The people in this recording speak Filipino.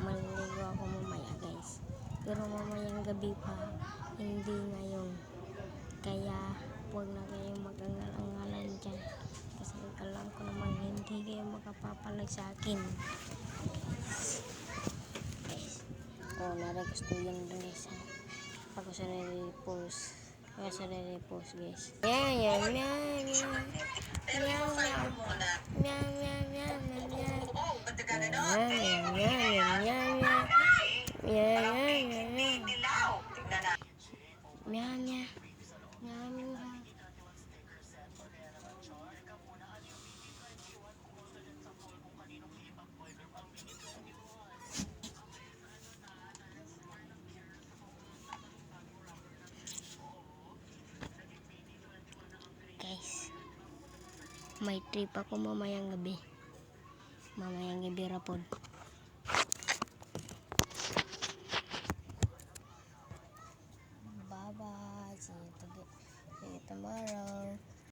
maliligo ako mamaya guys. Pero mamayang gabi pa, hindi ngayon. Kaya huwag na kayong mag-angal-angalan dyan. Kasi alam ko naman hindi kayo makapapalag sa akin. Guys. Oh, naragusto yun guys. Ako sa nare-repost. Kaya sa nare-repost guys. Meow, meow, meow, meow. Meow, meow. Meow, meow, meow, meow, meow. Meow, meow, meow, meow, meow, meow. Meow, meow, meow, meow. Meow, meow. Meow, meow. Guys, may trip ako mamayang gabi. Mamayang gabi rapod. Bye bye. See you tomorrow.